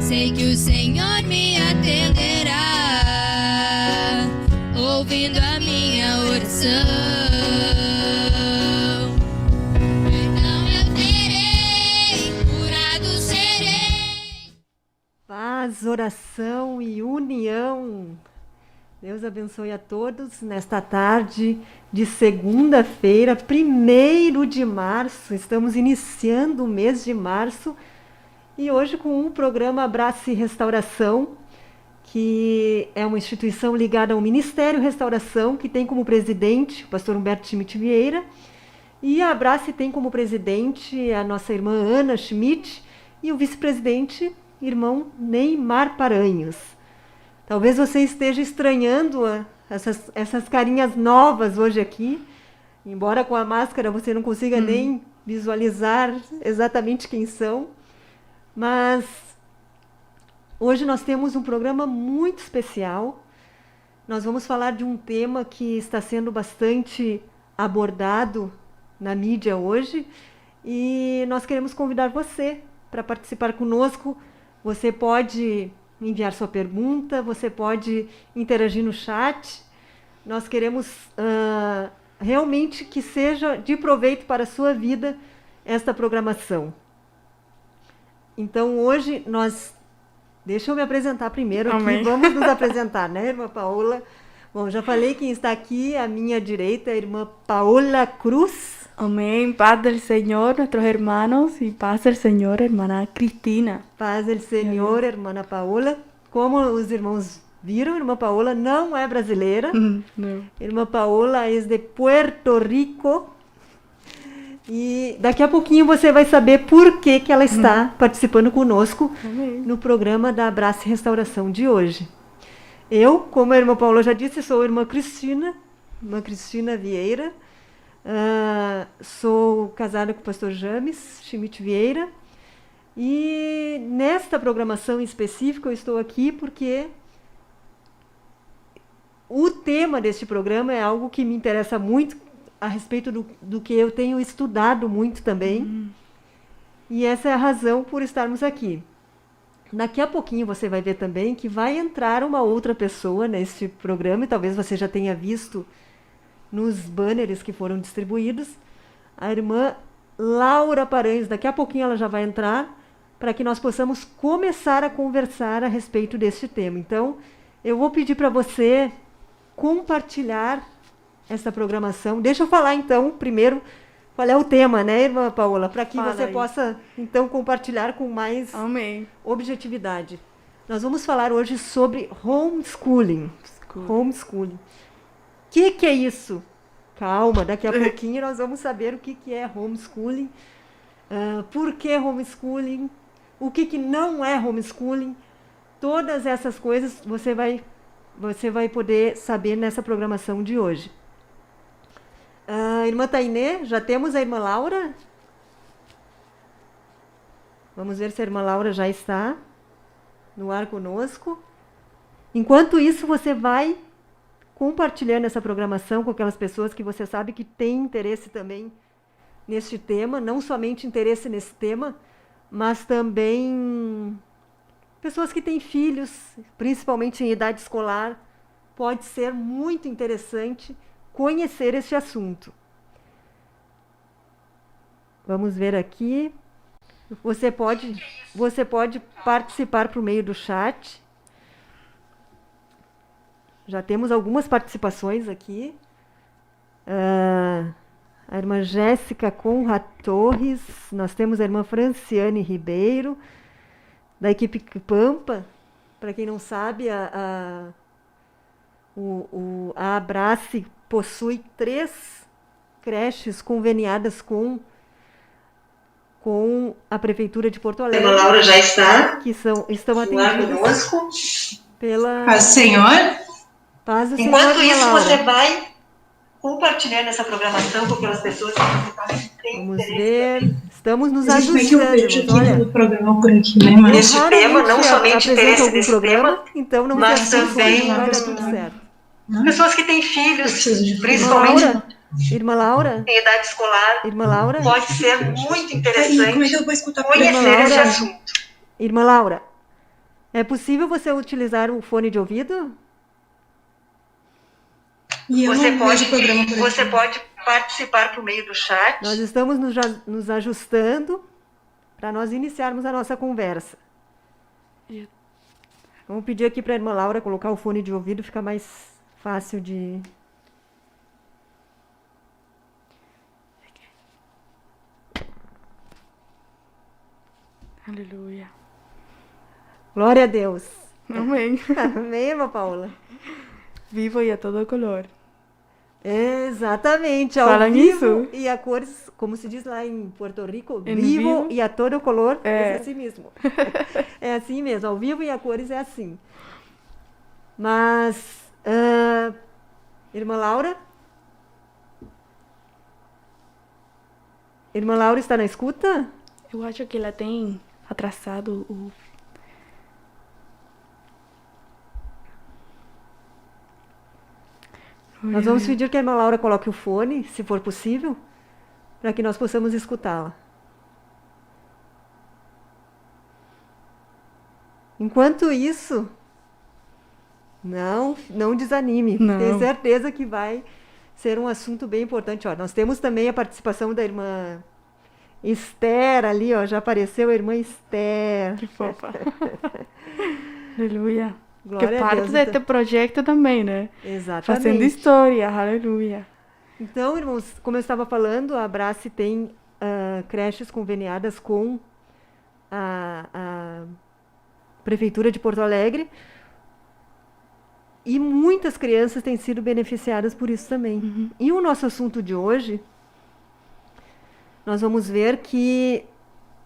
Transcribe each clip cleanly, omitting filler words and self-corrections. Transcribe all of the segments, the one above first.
sei que o Senhor me atenderá, ouvindo a minha oração. Então eu terei, curado serei. Paz, oração e união. Deus abençoe a todos nesta tarde de segunda-feira, 1º de março. Estamos iniciando o mês de março e hoje com um programa Abrace Restauração, que é uma instituição ligada ao Ministério Restauração, que tem como presidente o pastor Humberto Schmidt Vieira, e a Abrace tem como presidente a nossa irmã Ana Schmidt e o vice-presidente, irmão Neymar Paranhos. Talvez você esteja estranhando essas carinhas novas hoje aqui, embora com a máscara você não consiga nem visualizar exatamente quem são, mas hoje nós temos um programa muito especial. Nós vamos falar de um tema que está sendo bastante abordado na mídia hoje e nós queremos convidar você para participar conosco. Você pode enviar sua pergunta, você pode interagir no chat. Nós queremos realmente que seja de proveito para a sua vida esta programação. Então hoje deixa eu me apresentar primeiro aqui. Vamos nos apresentar, né, irmã Paola? Bom, já falei quem está aqui à minha direita, a irmã Paola Cruz. Amém. Paz del Señor, nuestros hermanos, y paz del Señor, hermana Cristina. Paz del Señor, irmã Paola. Como os irmãos viram, irmã Paola não é brasileira. Não. Irmã Paola é de Puerto Rico. E daqui a pouquinho você vai saber por que ela está participando conosco no programa da Abrace Restauração de hoje. Eu, como a irmã Paola já disse, sou a irmã Cristina Vieira. Sou casada com o pastor James Schmidt Vieira. E nesta programação em específico eu estou aqui porque o tema deste programa é algo que me interessa muito a respeito do que eu tenho estudado muito também. E essa é a razão por estarmos aqui. Daqui a pouquinho você vai ver também que vai entrar uma outra pessoa neste programa, e talvez você já tenha visto nos banners que foram distribuídos, a irmã Laura Paranhos. Daqui a pouquinho ela já vai entrar para que nós possamos começar a conversar a respeito deste tema. Então, eu vou pedir para você compartilhar essa programação. Deixa eu falar, então, primeiro, qual é o tema, né, irmã Paola? Para que você possa, então, compartilhar com mais objetividade. Nós vamos falar hoje sobre homeschooling. Homeschooling. O que é isso? Calma, daqui a pouquinho nós vamos saber o que é homeschooling, por que homeschooling, o que não é homeschooling. Todas essas coisas você vai poder saber nessa programação de hoje. Irmã Tainê, já temos a irmã Laura? Vamos ver se a irmã Laura já está no ar conosco. Enquanto isso, você vai compartilhando essa programação com aquelas pessoas que você sabe que têm interesse também neste tema, não somente interesse nesse tema, mas também pessoas que têm filhos, principalmente em idade escolar. Pode ser muito interessante conhecer este assunto. Vamos ver aqui. Você pode participar por meio do chat. Já temos algumas participações aqui. A irmã Jéssica Conrad Torres. Nós temos a irmã Franciane Ribeiro, da equipe Pampa. Para quem não sabe, a Abrace possui 3 creches conveniadas com a Prefeitura de Porto Alegre. A irmã Laura já está. Que estão atendidas conosco. Paz do Senhor. Paz do Senhor. Enquanto isso, você vai compartilhando essa programação com aquelas pessoas que você têm. Vamos ver. Estamos nos ajustando. Do programa por aqui, né, mas esse tema não somente interessa nesse programa, então não mas também vai dar tudo certo. Pessoas que têm filhos, principalmente Irmã Laura? Em idade escolar. Irmã Laura? Pode ser muito interessante como é que eu vou escutar conhecer esse assunto. Irmã Laura, É possível você utilizar o fone de ouvido? E eu Você não pode, vejo programa por você aqui. pode participar por meio do chat. Nós estamos nos ajustando para nós iniciarmos a nossa conversa. E- Vamos pedir aqui para a irmã Laura colocar o fone de ouvido, fica mais fácil de... Aleluia. Glória a Deus. Amém. Amém, irmã Paula? Vivo e a todo color. Exatamente, ao Fala vivo nisso? e a cores, como se diz lá em Porto Rico, Em vivo vivo. e a todo color, É. é assim mesmo. É assim mesmo, ao vivo e a cores é assim. Mas, irmã Laura? Irmã Laura está na escuta? Eu acho que ela tem atrasado o... Nós vamos pedir que a irmã Laura coloque o fone, se for possível, para que nós possamos escutá-la. Enquanto isso, não desanime. Não. Tenho certeza que vai ser um assunto bem importante. Ó, nós temos também a participação da irmã Esther ali, ó, já apareceu a irmã Esther. Que fofa. Aleluia. Glória que a parte Deus, deste então. projeto também, né? Exatamente. Fazendo história. Aleluia. Então, irmãos, como eu estava falando, a Abrace tem creches conveniadas com a Prefeitura de Porto Alegre e muitas crianças têm sido beneficiadas por isso também. E o nosso assunto de hoje, nós vamos ver que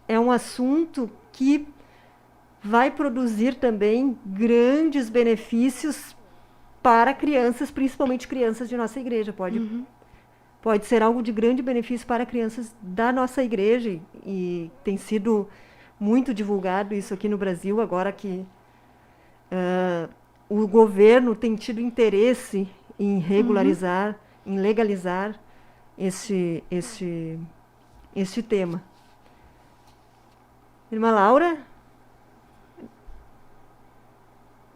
é um assunto que vai produzir também grandes benefícios para crianças, principalmente crianças de nossa igreja. Pode ser algo de grande benefício para crianças da nossa igreja e tem sido muito divulgado isso aqui no Brasil, agora que o governo tem tido interesse em regularizar, em legalizar este tema. Irmã Laura?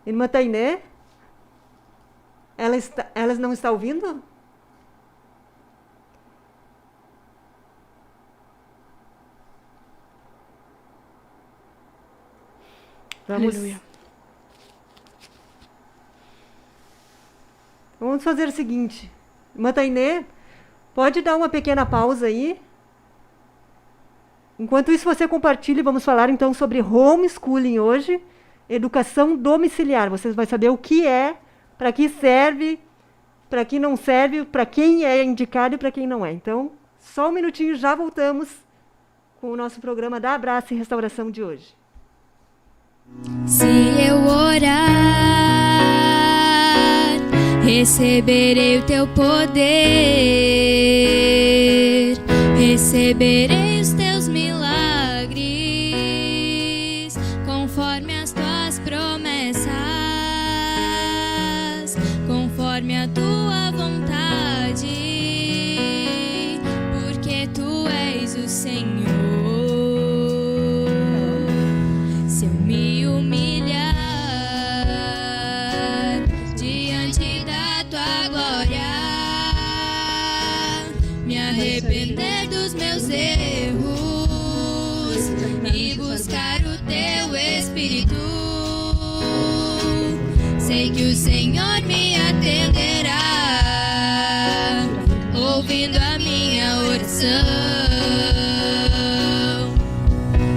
Irmã Tainé? Ela não está ouvindo? Aleluia. Vamos fazer o seguinte. Irmã Tainé, pode dar uma pequena pausa aí? Enquanto isso, você compartilha e vamos falar então sobre homeschooling hoje, educação domiciliar. Você vai saber o que é, para que serve, para que não serve, para quem é indicado e para quem não é. Então, só um minutinho, já voltamos com o nosso programa da Abraço e Restauração de hoje. Se eu orar, receberei o teu poder, receberei os teus milagres, conforme as tuas promessas, conforme a tua vontade, porque tu és o Senhor. Se eu me humilhar diante da tua glória, me arrepender dos meus erros e buscar o teu Espírito, sei que o Senhor me atenderá, ouvindo a minha oração.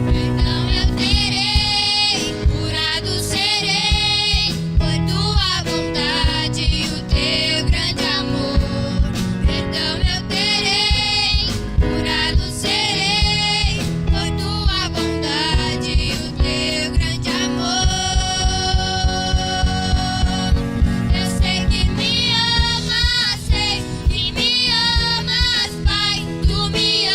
Então eu terei, curado serei, por tua vontade e o teu grande amor. Então eu terei, curado serei, por tua vontade e o teu grande amor. Eu sei que me amas, Pai, tu me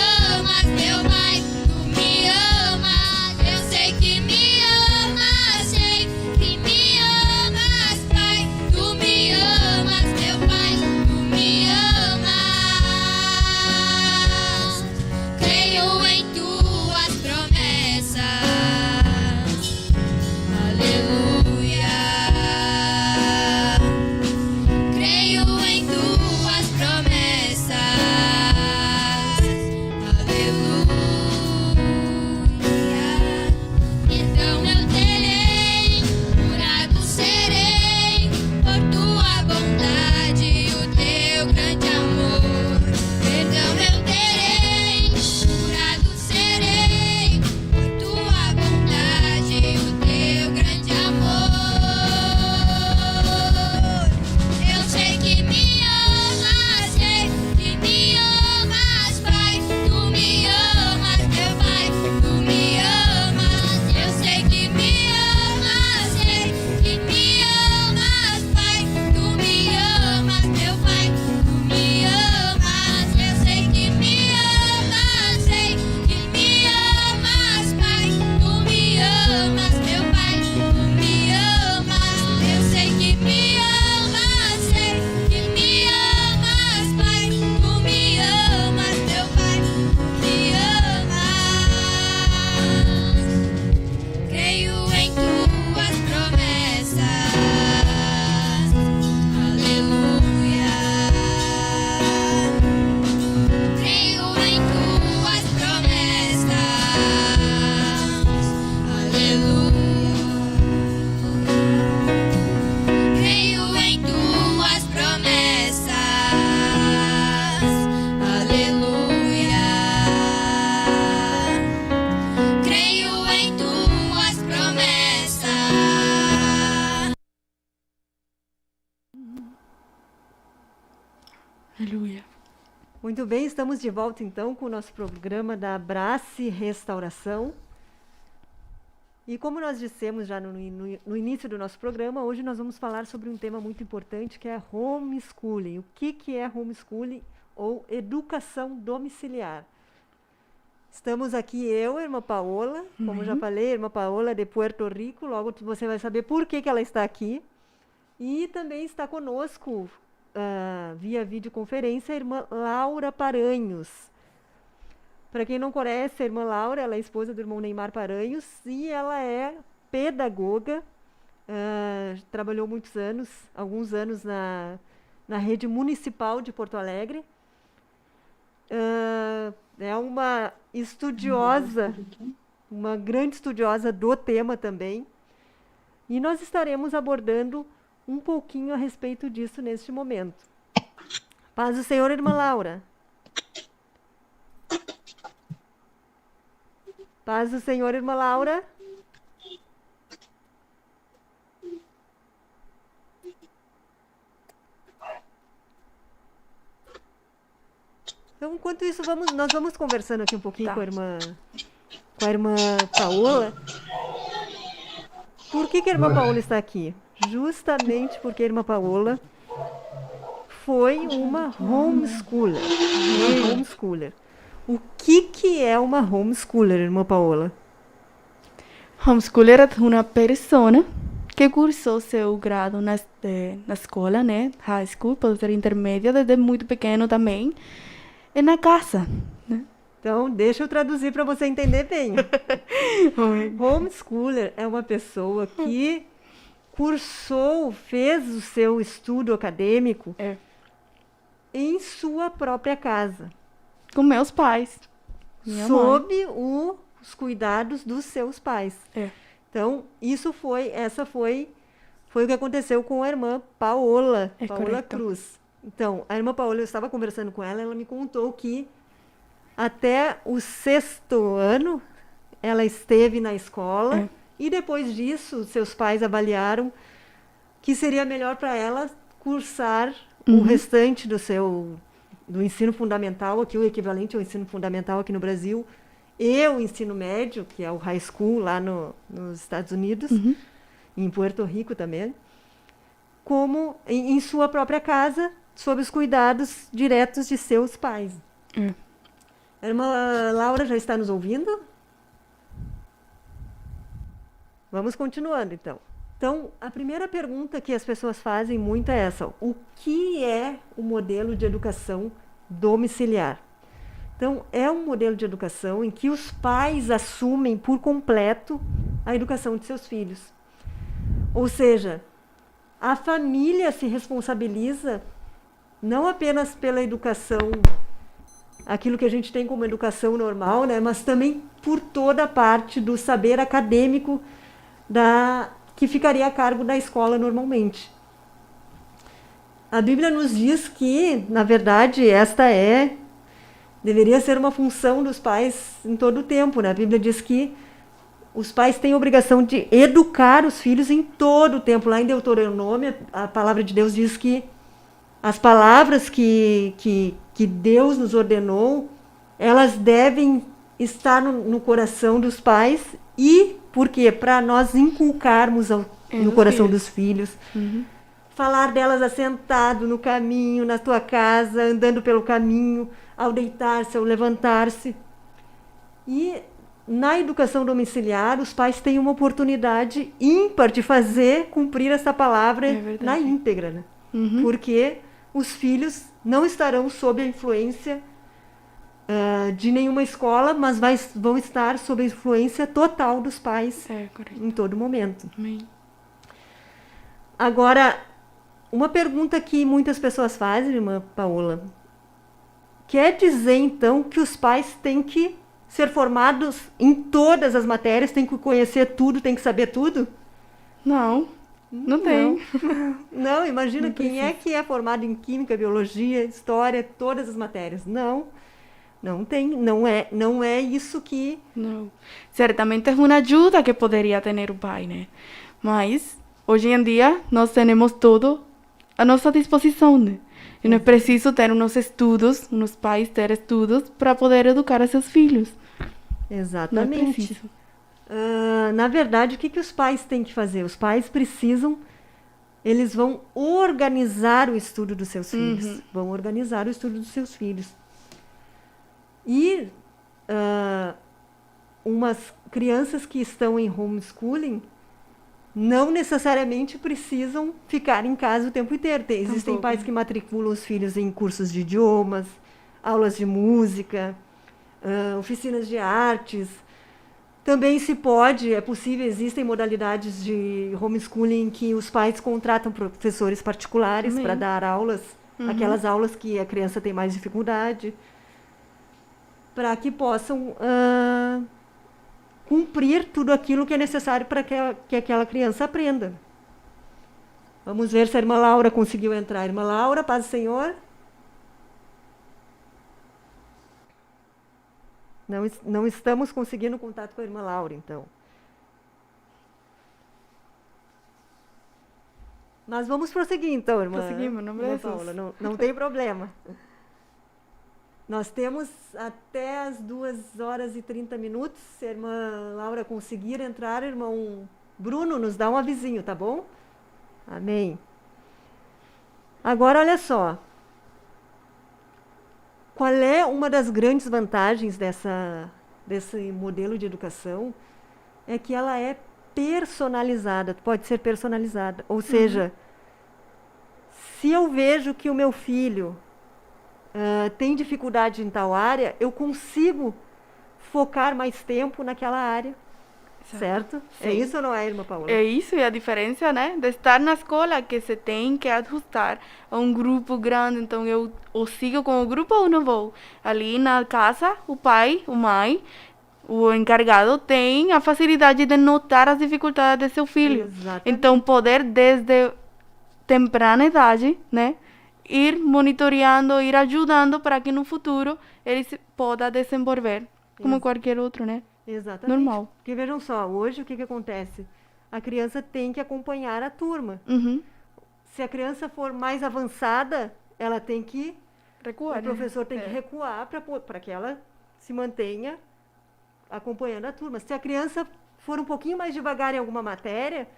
Aleluia. Muito bem, estamos de volta então com o nosso programa da Abrace Restauração. E como nós dissemos já no início do nosso programa, hoje nós vamos falar sobre um tema muito importante que é homeschooling. O que é homeschooling ou educação domiciliar? Estamos aqui eu, irmã Paola, como já falei, irmã Paola de Puerto Rico, logo você vai saber por que ela está aqui. E também está conosco, via videoconferência, a irmã Laura Paranhos. Para quem não conhece, a irmã Laura, ela é esposa do irmão Neymar Paranhos e ela é pedagoga, trabalhou alguns anos na rede municipal de Porto Alegre. É uma estudiosa, uma grande estudiosa do tema também. E nós estaremos abordando um pouquinho a respeito disso neste momento. Paz do Senhor, irmã Laura. Paz do Senhor, irmã Laura. Então, enquanto isso, nós vamos conversando aqui um pouquinho com a irmã Paola. Por que a irmã Paola está aqui? Justamente porque a irmã Paola foi uma homeschooler. O que é uma homeschooler, irmã Paola? Homeschooler é uma pessoa que cursou seu grado na escola, né? High school, pode ser intermédia, desde muito pequeno também, e na casa, né? Então, deixa eu traduzir para você entender bem. Homeschooler é uma pessoa que fez o seu estudo acadêmico em sua própria casa. Com meus pais. Sob os cuidados dos seus pais. Então, essa foi o que aconteceu com a irmã Paola, Paola Cruz. Então, a irmã Paola, eu estava conversando com ela, ela me contou que até o 6º ano ela esteve na escola e depois disso, seus pais avaliaram que seria melhor para ela cursar o restante do ensino fundamental, aqui o equivalente ao ensino fundamental aqui no Brasil, e o ensino médio, que é o high school lá nos Estados Unidos, em Puerto Rico também, como em sua própria casa, sob os cuidados diretos de seus pais. A irmã Laura já está nos ouvindo? Vamos continuando, então. Então, a primeira pergunta que as pessoas fazem muito é essa: o que é o modelo de educação domiciliar? Então, é um modelo de educação em que os pais assumem por completo a educação de seus filhos. Ou seja, a família se responsabiliza não apenas pela educação, aquilo que a gente tem como educação normal, né, mas também por toda a parte do saber acadêmico que ficaria a cargo da escola normalmente. A Bíblia nos diz que, na verdade, deveria ser uma função dos pais em todo o tempo, né? A Bíblia diz que os pais têm a obrigação de educar os filhos em todo o tempo. Lá em Deuteronômio, a palavra de Deus diz que as palavras que Deus nos ordenou, elas devem estar no coração dos pais. E por quê? Para nós inculcarmos no coração dos filhos. Falar delas assentado no caminho, na tua casa, andando pelo caminho, ao deitar-se, ao levantar-se. E na educação domiciliar, os pais têm uma oportunidade ímpar de cumprir essa palavra na íntegra, né? Porque os filhos não estarão sob a influência de nenhuma escola, mas vão estar sob a influência total dos pais em todo momento. Agora, uma pergunta que muitas pessoas fazem, irmã Paola, quer dizer então que os pais têm que ser formados em todas as matérias, têm que conhecer tudo, têm que saber tudo? Não tem. Não, imagina Não quem é que é formado em química, biologia, história, todas as matérias. Não tem, não é isso que... Não. Certamente é uma ajuda que poderia ter o pai, né? Mas, hoje em dia, nós temos tudo à nossa disposição, né? E não é preciso ter uns pais ter estudos para poder educar a seus filhos. Não é Exatamente. preciso. Na verdade, o que os pais têm que fazer? Os pais precisam, eles vão organizar o estudo dos seus filhos. Vão organizar o estudo dos seus filhos. E umas crianças que estão em homeschooling não necessariamente precisam ficar em casa o tempo inteiro. Existem pais que matriculam os filhos em cursos de idiomas, aulas de música, oficinas de artes. Também é possível, existem modalidades de homeschooling em que os pais contratam professores particulares para dar aulas, aquelas aulas que a criança tem mais dificuldade, para que possam cumprir tudo aquilo que é necessário para que aquela criança aprenda. Vamos ver se a irmã Laura conseguiu entrar. Irmã Laura, paz do Senhor. Não estamos conseguindo contato com a irmã Laura, então. Mas vamos prosseguir, então, irmã. Prosseguimos, não irmã Paula, não tem problema. Nós temos até as 2h30. Se a irmã Laura conseguir entrar, irmão Bruno, nos dá um avisinho, tá bom? Amém. Agora, olha só. Qual é uma das grandes vantagens desse modelo de educação? É que ela é personalizada, pode ser personalizada. Ou seja, se eu vejo que o meu filho tem dificuldade em tal área, eu consigo focar mais tempo naquela área, certo? Sim. É isso ou não é, irmã Paula? É isso, e a diferença, né, de estar na escola, que se tem que ajustar a um grupo grande, então eu ou sigo com o grupo ou não vou. Ali na casa, o pai, a mãe, o encarregado tem a facilidade de notar as dificuldades de seu filho. Exatamente. Então, poder desde temprana idade, né, ir monitoreando, ir ajudando para que no futuro ele se possa desenvolver como qualquer outro, né? Exatamente. Normal. Porque vejam só, hoje o que acontece? A criança tem que acompanhar a turma. Se a criança for mais avançada, ela tem que Recuar, o professor tem que recuar para que ela se mantenha acompanhando a turma. Se a criança for um pouquinho mais devagar em alguma matéria,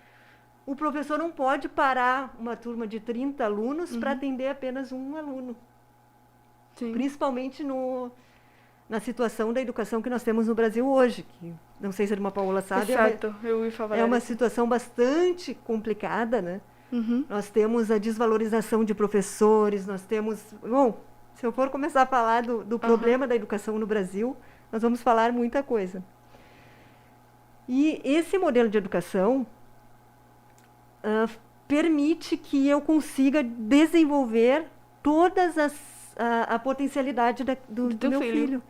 o professor não pode parar uma turma de 30 alunos para atender apenas um aluno. Sim. Principalmente na situação da educação que nós temos no Brasil hoje, que não sei se a irmã Paola sabe, Exato, eu ia falar é uma isso. situação bastante complicada, né? Nós temos a desvalorização de professores, nós temos... Bom, se eu for começar a falar do problema da educação no Brasil, nós vamos falar muita coisa. E esse modelo de educação permite que eu consiga desenvolver todas a potencialidade do meu filho.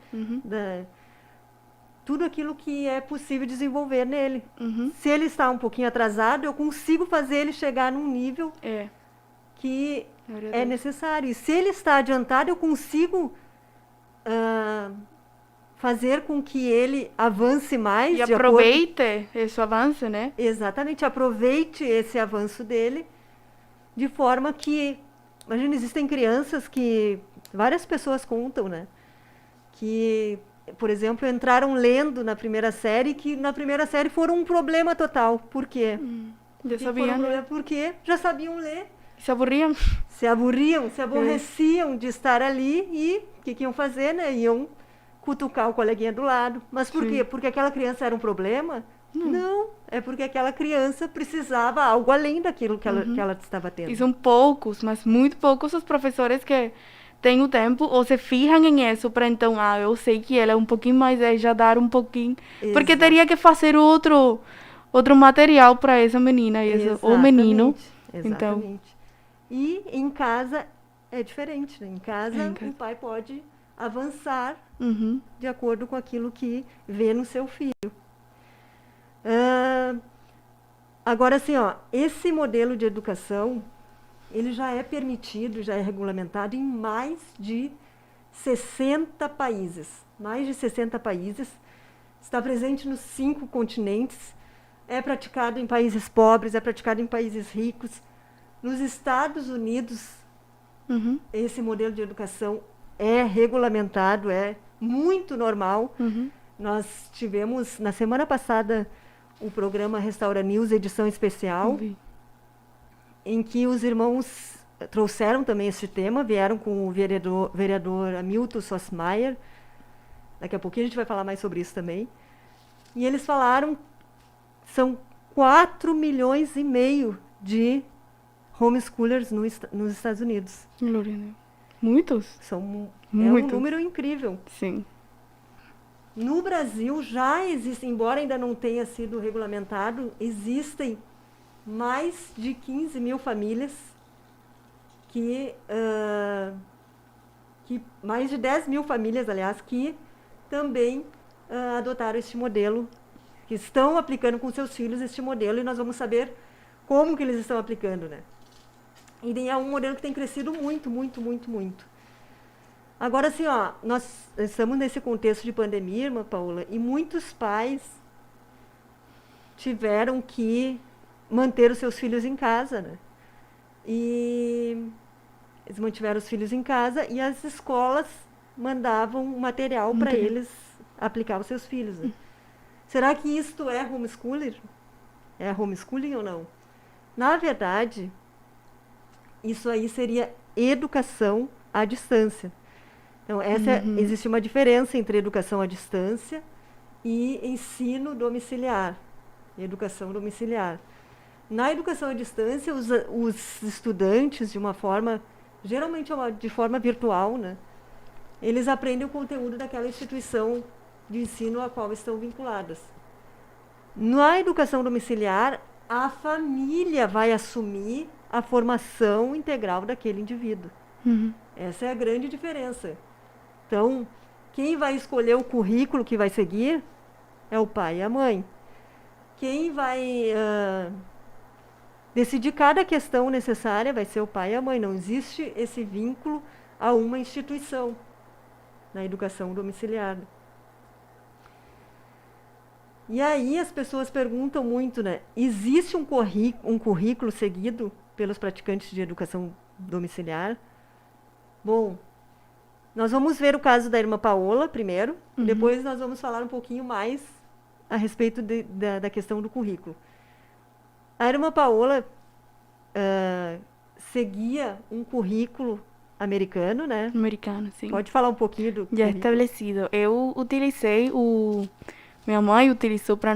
Tudo aquilo que é possível desenvolver nele. Se ele está um pouquinho atrasado, eu consigo fazer ele chegar num nível que é necessário. E se ele está adiantado, eu consigo fazer com que ele avance mais. E aproveite esse avanço, né? Exatamente, aproveite esse avanço dele, de forma que, imagina, existem crianças que, várias pessoas contam, né? Que, por exemplo, entraram lendo na primeira série, que na primeira série foram um problema total. Por quê? Já sabiam, né? Porque já sabiam ler. Se aburriam. Se aburriam, se aborreciam de estar ali e o que iam fazer, né? Iam cutucar o coleguinha do lado. Mas por quê? Porque aquela criança era um problema? Não, é porque aquela criança precisava algo além daquilo que ela estava tendo. E são poucos, mas muito poucos os professores que têm o tempo ou se fijam em isso para então, eu sei que ela é um pouquinho mais, já dar um pouquinho. Exato. Porque teria que fazer outro material para essa menina ou menino. Exatamente. Então, e em casa é diferente, né? Em casa o pai pode avançar de acordo com aquilo que vê no seu filho. Agora, assim, esse modelo de educação, ele já é permitido, já é regulamentado em mais de 60 países. Mais de 60 países. Está presente nos 5 continentes. É praticado em países pobres, é praticado em países ricos. Nos Estados Unidos, Uhum. esse modelo de educação é regulamentado, é muito normal. Uhum. Nós tivemos, na semana passada, o programa Restaura News, edição especial, Vi. em que os irmãos trouxeram também esse tema, vieram com o vereador Hamilton Sossmaier. Daqui a pouquinho a gente vai falar mais sobre isso também. E eles falaram, são 4,5 milhões de homeschoolers nos Estados Unidos. Glória a Deus. Muitos? É um Muitos. número incrível. Sim. No Brasil já existem, embora ainda não tenha sido regulamentado, existem mais de 15 mil famílias que mais de 10 mil famílias, aliás, que também adotaram este modelo, que estão aplicando com seus filhos este modelo, e nós vamos saber como que eles estão aplicando, né? E é um modelo que tem crescido muito, muito, muito, muito. Agora, assim, ó, nós estamos nesse contexto de pandemia, irmã Paula, e muitos pais tiveram que manter os seus filhos em casa, né? E eles mantiveram os filhos em casa e as escolas mandavam material para eles aplicar aos seus filhos, né? Será que isto é homeschooling? É homeschooling ou não? Na verdade, isso aí seria educação à distância. Então, existe uma diferença entre educação à distância e ensino domiciliar, educação domiciliar. Na educação à distância, os estudantes, geralmente de forma virtual, né, eles aprendem o conteúdo daquela instituição de ensino a qual estão vinculadas. Na educação domiciliar, a família vai assumir a formação integral daquele indivíduo. Uhum. Essa é a grande diferença. Então, quem vai escolher o currículo que vai seguir é o pai e a mãe. Quem vai decidir cada questão necessária vai ser o pai e a mãe. Não existe esse vínculo a uma instituição na educação domiciliar. E aí as pessoas perguntam muito, né? Existe um currículo seguido pelos praticantes de educação domiciliar? Bom, nós vamos ver o caso da irmã Paola primeiro, depois nós vamos falar um pouquinho mais a respeito da questão do currículo. A irmã Paola seguia um currículo americano, né? Americano, sim. Pode falar um pouquinho do Já currículo? estabelecido. Eu utilizei minha mãe utilizou para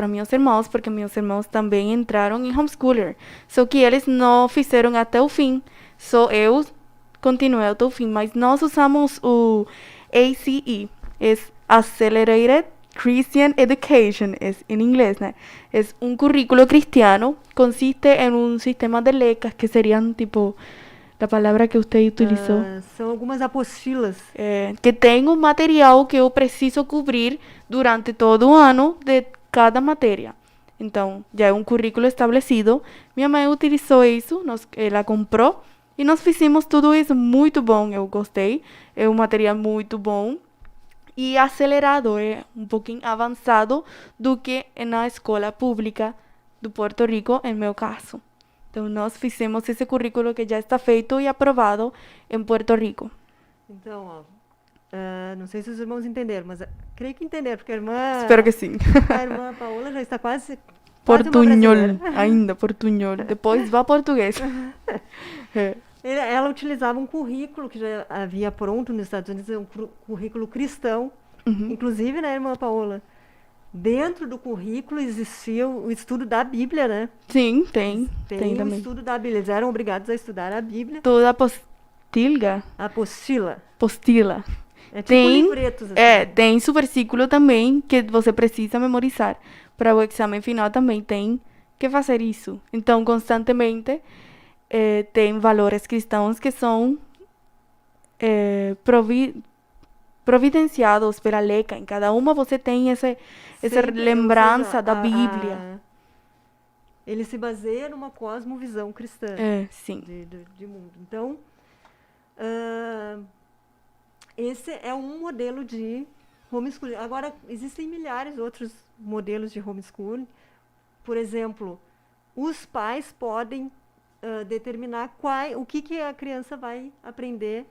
meus irmãos, porque meus irmãos também entraram em homeschooler. Só que eles não fizeram até o fim. Só eu continuei até o fim. Mas nós usamos o ACE, é Accelerated Christian Education, es en inglés, ¿no? Es un currículo cristiano, consiste en un sistema de lecas que serían tipo la palabra que usted utilizó. São algumas apostilas. Que tem um material que eu preciso cobrir durante todo o ano de cada matéria. Então, já é um currículo estabelecido. Minha mãe utilizou isso, ela comprou e nós fizemos tudo isso muito bom. Eu gostei, é um material muito bom e acelerado, é um pouquinho avançado do que na escola pública do Porto Rico, em meu caso. Então, nós fizemos esse currículo que já está feito e aprovado em Porto Rico. Então, não sei se os irmãos entenderam, mas creio que entenderam, porque a irmã... Espero que sim. A irmã Paola já está quase Portunhol, uma brasileira. ainda, portunhol. Depois vá português. Ela utilizava um currículo que já havia pronto nos Estados Unidos, um currículo cristão. Inclusive, né, irmã Paola? Dentro do currículo existia o estudo da Bíblia, né? Sim, tem o também. estudo da Bíblia. Eles eram obrigados a estudar a Bíblia. Toda apostila. Postila. É tipo Tem, livretos. Assim. tem seu versículo também que você precisa memorizar. Para o exame final também tem que fazer isso. Então, constantemente, tem valores cristãos que são providenciados pela leca. Em cada uma você tem essa lembrança da Bíblia. Ele se baseia numa cosmovisão cristã sim. de mundo. Então, esse é um modelo de homeschooling. Agora, existem milhares de outros modelos de homeschooling. Por exemplo, os pais podem determinar o que a criança vai aprender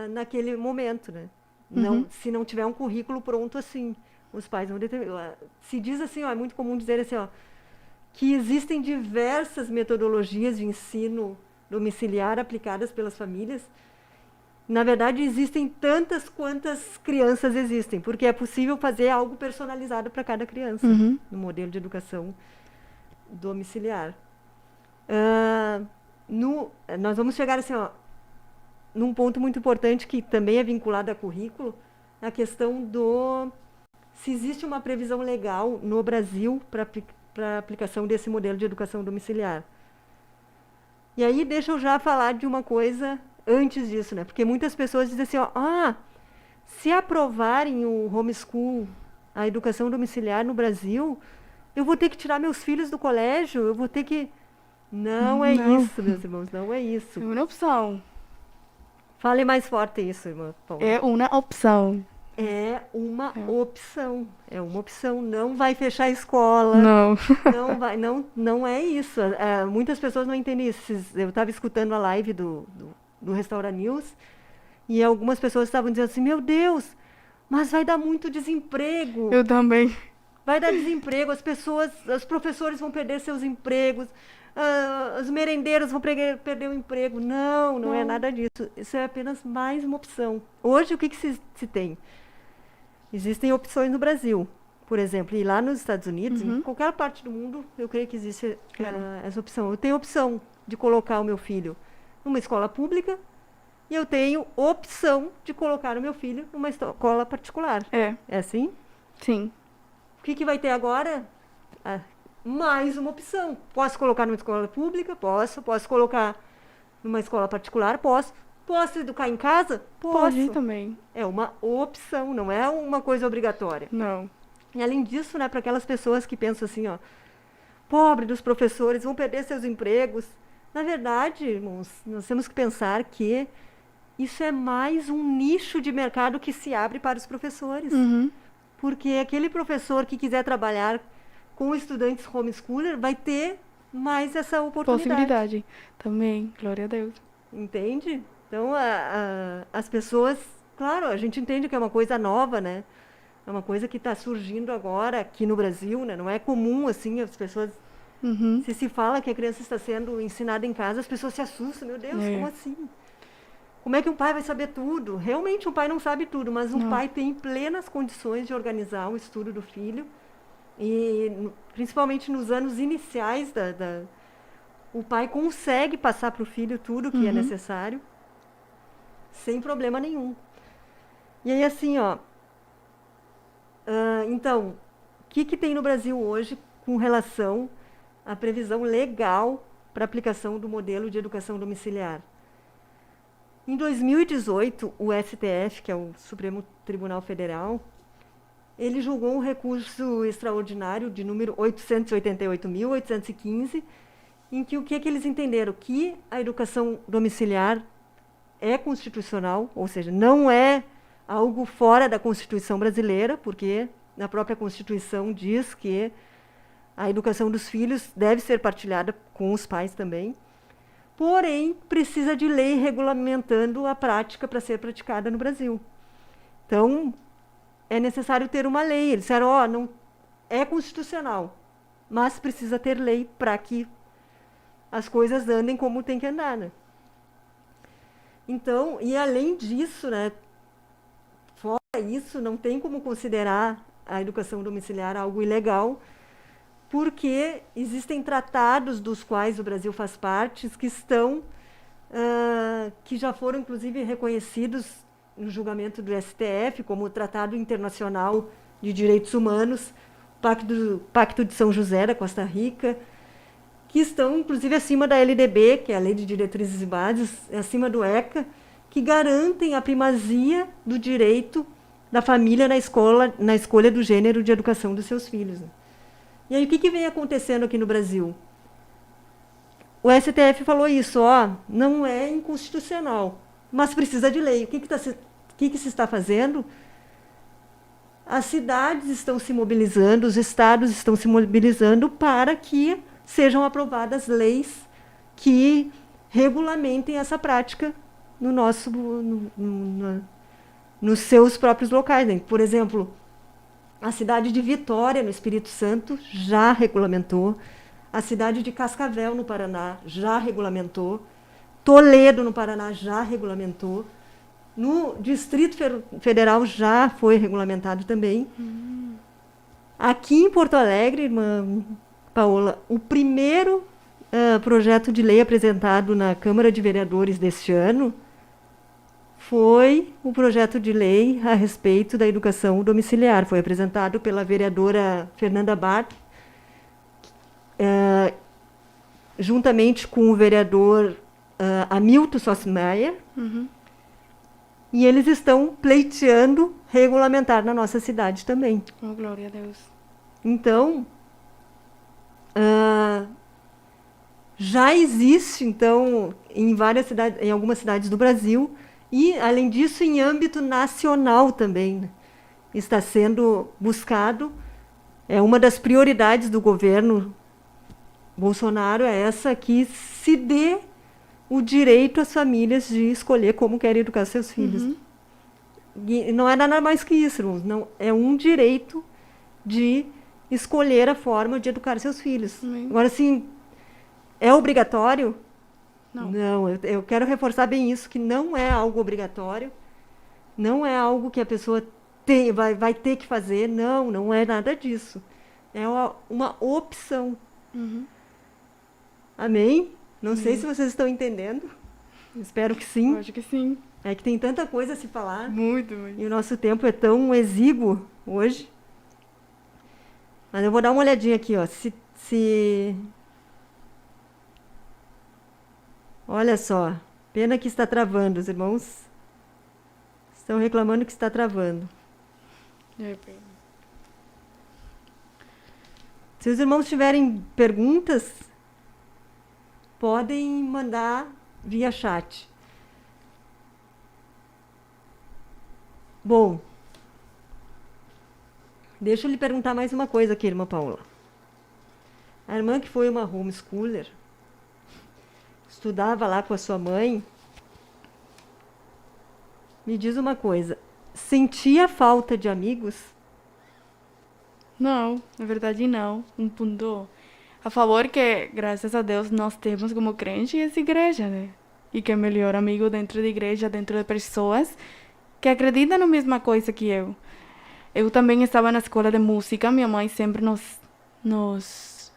naquele momento, né? Não, se não tiver um currículo pronto assim, os pais vão determinar. Se diz assim, ó, é muito comum dizer assim, ó, que existem diversas metodologias de ensino domiciliar aplicadas pelas famílias. Na verdade, existem tantas quantas crianças existem, porque é possível fazer algo personalizado para cada criança no modelo de educação domiciliar. Nós vamos chegar assim, ó, num ponto muito importante que também é vinculado a currículo, a questão se existe uma previsão legal no Brasil para a aplicação desse modelo de educação domiciliar. E aí deixa eu já falar de uma coisa antes disso, né? Porque muitas pessoas dizem assim, ó, se aprovarem o homeschool, a educação domiciliar no Brasil, eu vou ter que tirar meus filhos do colégio, eu vou ter que... Não é isso, meus irmãos, não é isso. É uma opção. Fale mais forte isso, irmã Paula. É uma opção. É uma opção. É uma opção. Não vai fechar a escola. Não. Não é isso. Muitas pessoas não entendem isso. Eu estava escutando a live do Restaura News e algumas pessoas estavam dizendo assim, meu Deus, mas vai dar muito desemprego. Eu também. Vai dar desemprego, os professores vão perder seus empregos, os merendeiros vão perder o emprego. Não é nada disso. Isso é apenas mais uma opção. Hoje, o que se tem? Existem opções no Brasil, por exemplo, e lá nos Estados Unidos, em qualquer parte do mundo, eu creio que existe essa opção. Eu tenho a opção de colocar o meu filho numa escola pública e eu tenho opção de colocar o meu filho numa escola particular. É assim? Sim. O que vai ter agora? Mais uma opção. Posso colocar numa escola pública? Posso. Posso colocar numa escola particular? Posso. Posso educar em casa? Posso. Pode também. É uma opção, não é uma coisa obrigatória. Não. E além disso, né, para aquelas pessoas que pensam assim, ó, pobre dos professores, vão perder seus empregos. Na verdade, irmãos, nós temos que pensar que isso é mais um nicho de mercado que se abre para os professores. Porque aquele professor que quiser trabalhar com estudantes homeschooler vai ter mais essa oportunidade. Possibilidade. Também, glória a Deus. Entende? Então, as pessoas... Claro, a gente entende que é uma coisa nova, né? É uma coisa que está surgindo agora aqui no Brasil, né? Não é comum, assim, as pessoas... Se fala que a criança está sendo ensinada em casa, as pessoas se assustam. Meu Deus, como assim? Como é que um pai vai saber tudo? Realmente, um pai não sabe tudo, mas um pai tem plenas condições de organizar o estudo do filho. E, principalmente nos anos iniciais, o pai consegue passar para o filho tudo o que é necessário, sem problema nenhum. E aí, assim, ó... então, o que tem no Brasil hoje com relação à previsão legal para aplicação do modelo de educação domiciliar? Em 2018, o STF, que é o Supremo Tribunal Federal, ele julgou um recurso extraordinário de número 888.815, em que o que eles entenderam? Que a educação domiciliar é constitucional, ou seja, não é algo fora da Constituição brasileira, porque na própria Constituição diz que a educação dos filhos deve ser partilhada com os pais também. Porém, precisa de lei regulamentando a prática para ser praticada no Brasil. Então, é necessário ter uma lei. Eles disseram, não é constitucional, mas precisa ter lei para que as coisas andem como tem que andar, né? Então, e além disso, né, fora isso, não tem como considerar a educação domiciliar algo ilegal, porque existem tratados dos quais o Brasil faz parte, que já foram, inclusive, reconhecidos no julgamento do STF, como o Tratado Internacional de Direitos Humanos, Pacto de São José, da Costa Rica, que estão, inclusive, acima da LDB, que é a Lei de Diretrizes e Bases, acima do ECA, que garantem a primazia do direito da família na escolha do gênero de educação dos seus filhos. E aí, o que vem acontecendo aqui no Brasil? O STF falou isso, não é inconstitucional, mas precisa de lei. O que se está fazendo? As cidades estão se mobilizando, os estados estão se mobilizando para que sejam aprovadas leis que regulamentem essa prática no nosso, nos seus próprios locais, né? Por exemplo, a cidade de Vitória, no Espírito Santo, já regulamentou. A cidade de Cascavel, no Paraná, já regulamentou. Toledo, no Paraná, já regulamentou. No Distrito Federal já foi regulamentado também. Aqui em Porto Alegre, irmã Paola, o primeiro projeto de lei apresentado na Câmara de Vereadores deste ano foi o projeto de lei a respeito da educação domiciliar. Foi apresentado pela vereadora Fernanda Bart, juntamente com o vereador Hamilton Sossmeier, e eles estão pleiteando regulamentar na nossa cidade também. Oh, glória a Deus. Então, já existe, então, em várias cidades, em algumas cidades do Brasil, e, além disso, em âmbito nacional também, né? Está sendo buscado. É uma das prioridades do governo Bolsonaro, é essa, que se dê o direito às famílias de escolher como querem educar seus filhos. E não é nada mais que isso, irmãos. Não, é um direito de escolher a forma de educar seus filhos. Agora, assim, é obrigatório? Não, eu quero reforçar bem isso, que não é algo obrigatório, não é algo que a pessoa vai ter que fazer, não é nada disso. É uma opção. Amém? Não sei se vocês estão entendendo. Espero que sim. Eu acho que sim. É que tem tanta coisa a se falar. Muito. E o nosso tempo é tão exíguo hoje. Mas eu vou dar uma olhadinha aqui, ó. Olha só. Pena que está travando, os irmãos estão reclamando que está travando. Se os irmãos tiverem perguntas, podem mandar via chat. Bom, deixa eu lhe perguntar mais uma coisa aqui, irmã Paula. A irmã que foi uma homeschooler, estudava lá com a sua mãe, me diz uma coisa, sentia falta de amigos? Não, na verdade não. Um ponto a favor que, graças a Deus, nós temos como crente essa igreja, né? E que é melhor amigo dentro da igreja, dentro de pessoas que acreditam na mesma coisa que eu. Eu também estava na escola de música, minha mãe sempre nos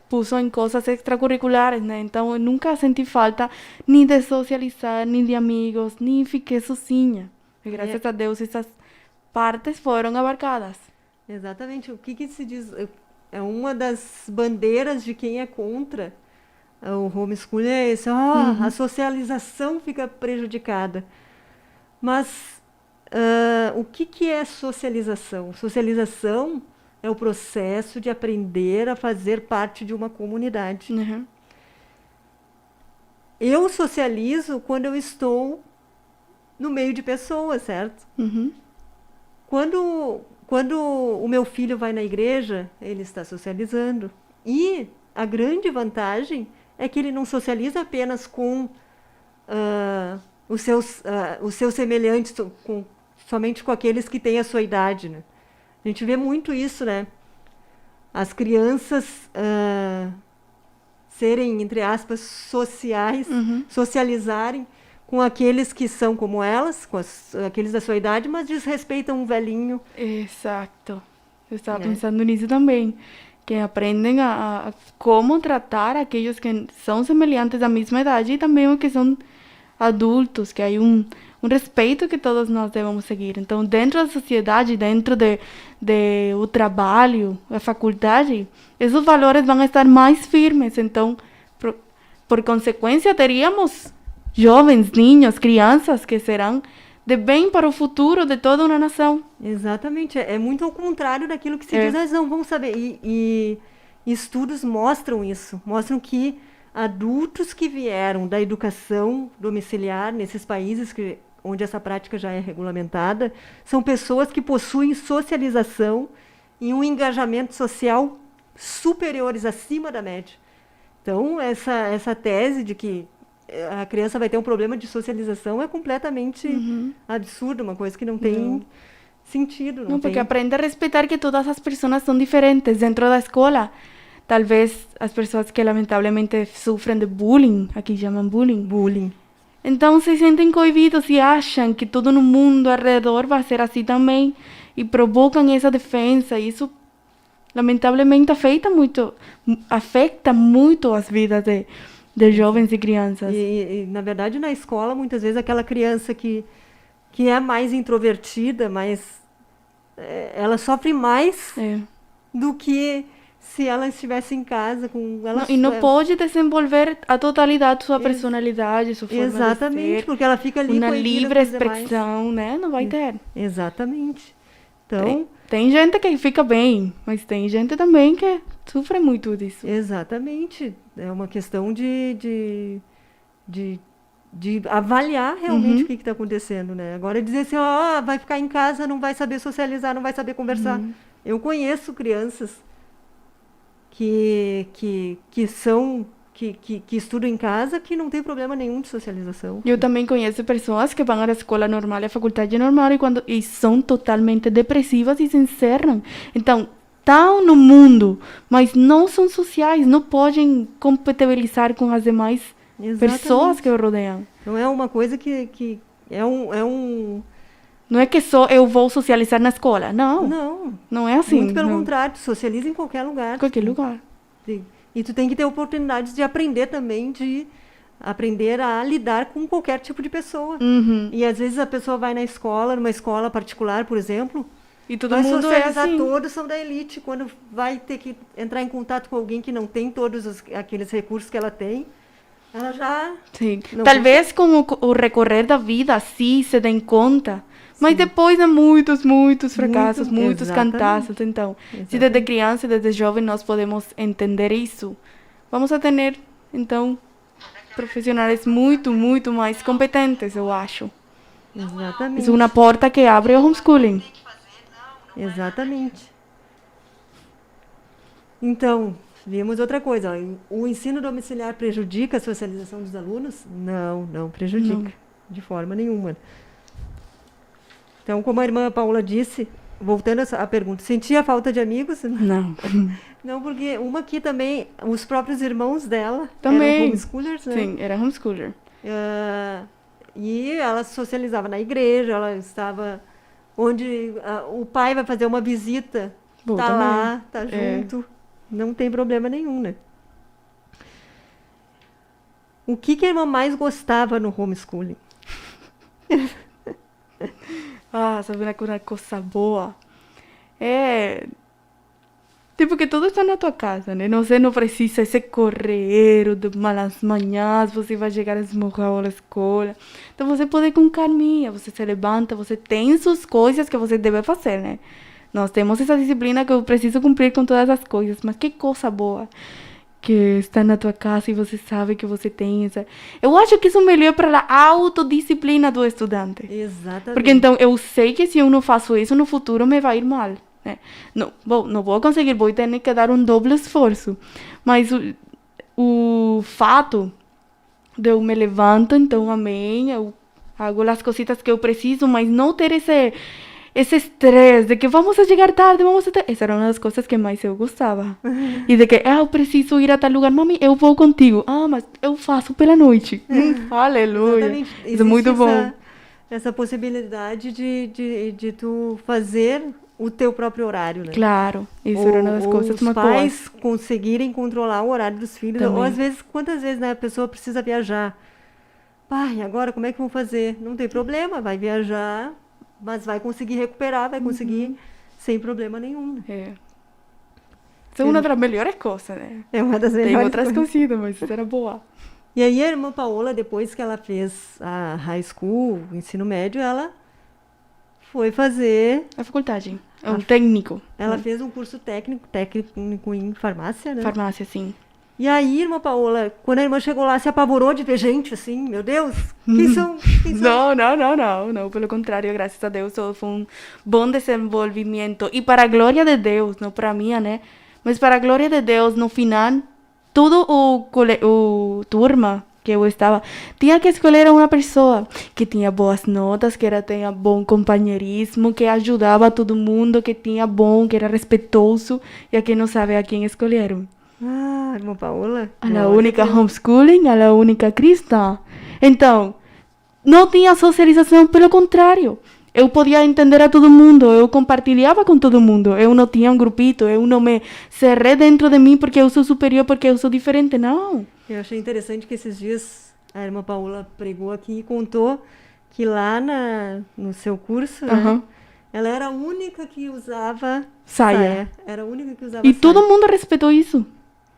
puso em coisas extracurriculares, né? Então eu nunca senti falta nem de socializar, nem de amigos, nem fiquei sozinha. E graças a Deus essas partes foram abarcadas. Exatamente. O que se diz? É uma das bandeiras de quem é contra o homeschooling, é isso. A socialização fica prejudicada. Mas o que é socialização? Socialização é o processo de aprender a fazer parte de uma comunidade. Eu socializo quando eu estou no meio de pessoas, certo? Quando o meu filho vai na igreja, ele está socializando. E a grande vantagem é que ele não socializa apenas com os seus semelhantes, somente com aqueles que têm a sua idade, né? A gente vê muito isso, né? As crianças serem, entre aspas, sociais, socializarem com aqueles que são como elas, com aqueles da sua idade, mas desrespeitam um velhinho. Exato. Eu estava pensando nisso também. Que aprendem a como tratar aqueles que são semelhantes da mesma idade e também os que são adultos, que há um respeito que todos nós devemos seguir. Então, dentro da sociedade, dentro do trabalho, da faculdade, esses valores vão estar mais firmes. Então, por consequência, teríamos jovens, ninhos, crianças que serão de bem para o futuro de toda uma nação. Exatamente. É muito ao contrário daquilo que se diz. Nós não vamos saber. E estudos mostram isso. Mostram que adultos que vieram da educação domiciliar nesses países onde essa prática já é regulamentada, são pessoas que possuem socialização e um engajamento social superiores, acima da média. Então, essa tese de que a criança vai ter um problema de socialização é completamente absurda, uma coisa que não tem sentido. Não, porque tem aprende a respeitar que todas as pessoas são diferentes dentro da escola. Talvez as pessoas que lamentavelmente sofrem de bullying, aqui chamam bullying, bullying. então se sentem coibidos e acham que todo no mundo ao redor vai ser assim também e provocam essa defesa. E isso, lamentavelmente, afeta muito as vidas de jovens e crianças. E, na verdade, na escola, muitas vezes, aquela criança que é mais introvertida, ela sofre mais do que se ela estivesse em casa com ela. E não pode desenvolver a totalidade sua personalidade, sua forma exatamente, de ser. porque ela fica ali uma coibida livre com os demais. expressão, né? Não vai ter. Exatamente. Então, tem gente que fica bem, mas tem gente também que sofre muito disso. Exatamente. É uma questão de avaliar realmente o que está acontecendo, né? Agora dizer assim, vai ficar em casa, não vai saber socializar, não vai saber conversar. Eu conheço crianças que estudam em casa que não tem problema nenhum de socialização. Eu também conheço pessoas que vão à escola normal e à faculdade normal e são totalmente depressivas e se encerram. Então, estão no mundo, mas não são sociais, não podem compatibilizar com as demais pessoas que o rodeiam. Então é uma coisa que é um... Não é que só eu vou socializar na escola, não. Não é assim. Muito pelo contrário, tu socializa em qualquer lugar. Qualquer lugar. E tu tem que ter oportunidades de aprender também, de aprender a lidar com qualquer tipo de pessoa. E às vezes a pessoa vai na escola, numa escola particular, por exemplo, e todo vai mundo socializar, assim. Todos são da elite. Quando vai ter que entrar em contato com alguém que não tem todos aqueles recursos que ela tem, ela já... Sim. Talvez com o recorrer da vida, sim, se dêem conta. Mas depois há muitos fracassos, muitos cantaços. Então, se desde criança, desde jovem, nós podemos entender isso, vamos a ter, então, profissionais muito mais competentes, eu acho. Exatamente. Isso é uma porta que abre o homeschooling. Exatamente. Então, vimos outra coisa. O ensino domiciliar prejudica a socialização dos alunos? Não prejudica. Não. De forma nenhuma. Então, como a irmã Paula disse, voltando à pergunta, sentia falta de amigos? Não. Não, porque uma aqui também, os próprios irmãos dela também eram homeschoolers, né? Sim, era homeschooler. E ela socializava na igreja, ela estava onde o pai vai fazer uma visita, tá lá, tá junto, não tem problema nenhum, né? O que a irmã mais gostava no homeschooling? Sabe uma coisa boa? Tipo que tudo está na tua casa, né? Você não precisa esse correio de malas manhãs, você vai chegar esmurrado à escola. Então você pode ir com calminha, você se levanta, você tem suas coisas que você deve fazer, né? Nós temos essa disciplina que eu preciso cumprir com todas as coisas, mas que coisa boa que está na tua casa e você sabe que você tem essa... Eu acho que isso é melhor para a autodisciplina do estudante. Exatamente. Porque então eu sei que se eu não faço isso no futuro me vai ir mal. Né? Não vou conseguir, vou ter que dar um doble esforço. Mas o fato de eu me levanto, então amém, eu hago as cositas que eu preciso, mas não ter esse estresse de que vamos a chegar tarde, Essa era uma das coisas que mais eu gostava. E de que, eu preciso ir a tal lugar, mami, eu vou contigo. Mas eu faço pela noite. Aleluia. Exatamente. Isso é muito bom. Essa possibilidade de tu fazer o teu próprio horário, né? Claro, isso era uma das coisas mais boas. Os pais conseguirem controlar o horário dos filhos. Também. Ou às vezes, quantas vezes, né, a pessoa precisa viajar. Pai, agora como é que vão fazer? Não tem problema, vai viajar, mas vai conseguir recuperar, vai conseguir sem problema nenhum. Isso é uma das melhores coisas, né? É uma das melhores coisas. Tem outras coisas, mas isso era boa. E aí a irmã Paola, depois que ela fez a high school, o ensino médio, ela foi fazer... A faculdade, um técnico. Ela fez um curso técnico em farmácia, né? Farmácia, sim. E aí, irmã Paola, quando a irmã chegou lá, se apavorou de ver gente, assim, meu Deus, quem são? Não, pelo contrário, graças a Deus, foi um bom desenvolvimento. E para a glória de Deus, não para mim, né? Mas para a glória de Deus, no final, todo o turma que eu estava tinha que escolher uma pessoa que tinha boas notas, tinha bom companheirismo, que ajudava todo mundo, que tinha bom, que era respeitoso. E aqui não sabe a quem escolheram. Ah, irmã Paola. A la glória única a Deus. homeschooling, a la única cristã. Então, não tinha socialização, pelo contrário. Eu podia entender a todo mundo, eu compartilhava com todo mundo. Eu não tinha um grupito, eu não me cerrei dentro de mim porque eu sou superior, porque eu sou diferente, não. Eu achei interessante que esses dias a irmã Paola pregou aqui e contou que lá no seu curso, né, Aham. ela era a única que usava Saia. Era a única que usava E saia. todo mundo respeitou isso.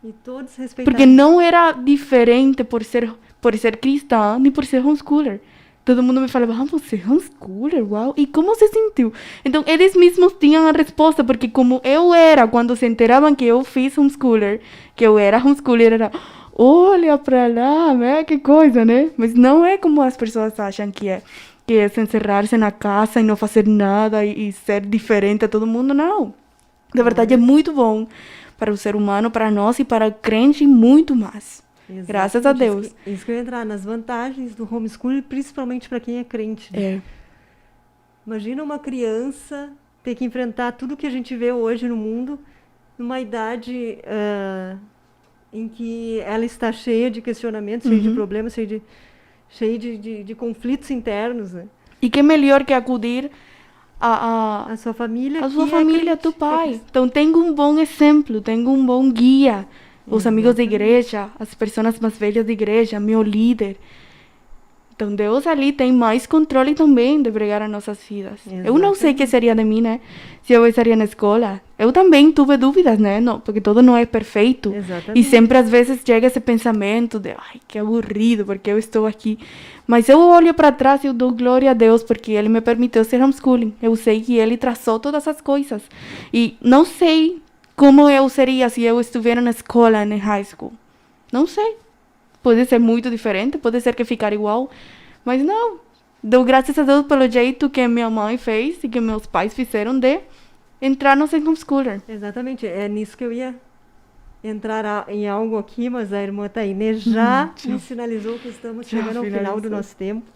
E todos respeitaram. Porque não era diferente por ser cristã, nem por ser homeschooler. Todo mundo me falava, ah, você é homeschooler, uau. E como se sentiu? Então, eles mesmos tinham a resposta, porque como eu era, quando se enteravam que eu fiz homeschooler, que eu era homeschooler, era, olha pra lá, né? Que coisa, né? Mas não é como as pessoas acham que é se encerrar-se na casa e não fazer nada e ser diferente a todo mundo, não. Na verdade, é muito bom para o ser humano, para nós e para o crente, muito mais. Exatamente. Graças a Deus. Isso que eu ia entrar nas vantagens do homeschooling, principalmente para quem é crente. Né? É. Imagina uma criança ter que enfrentar tudo que a gente vê hoje no mundo, numa idade em que ela está cheia de questionamentos, cheia de problemas, cheia de conflitos internos. Né? E que melhor que acudir a A sua família, a sua que é família, crente, teu que é pai. cristã. Então, tenha um bom exemplo, tenha um bom guia. Os amigos da igreja, as pessoas mais velhas da igreja, meu líder. Então, Deus ali tem mais controle também de pregar as nossas vidas. Eu não sei o que seria de mim, né? Se eu estaria na escola. Eu também tive dúvidas, né? Não, porque tudo não é perfeito. Exatamente. E sempre, às vezes, chega esse pensamento de, ai, que aburrido, porque eu estou aqui. Mas eu olho para trás e eu dou glória a Deus, porque Ele me permitiu ser homeschooling. Eu sei que Ele traçou todas as coisas. E não sei como eu seria se eu estivesse na escola, na high school. Não sei. Pode ser muito diferente, pode ser que ficar igual, mas não. Dou graças a Deus pelo jeito que minha mãe fez e que meus pais fizeram de entrar no homeschooler. Exatamente, é nisso que eu ia entrar em algo aqui, mas a irmã Tainê já me sinalizou que estamos chegando ao final do nosso tempo.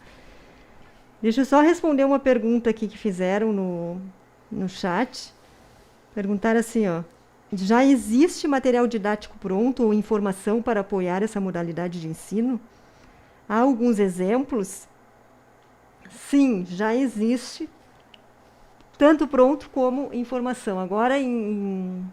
Deixa eu só responder uma pergunta aqui que fizeram no chat. Perguntaram assim, ó. Já existe material didático pronto ou informação para apoiar essa modalidade de ensino? Há alguns exemplos? Sim, já existe, tanto pronto como informação. Agora, em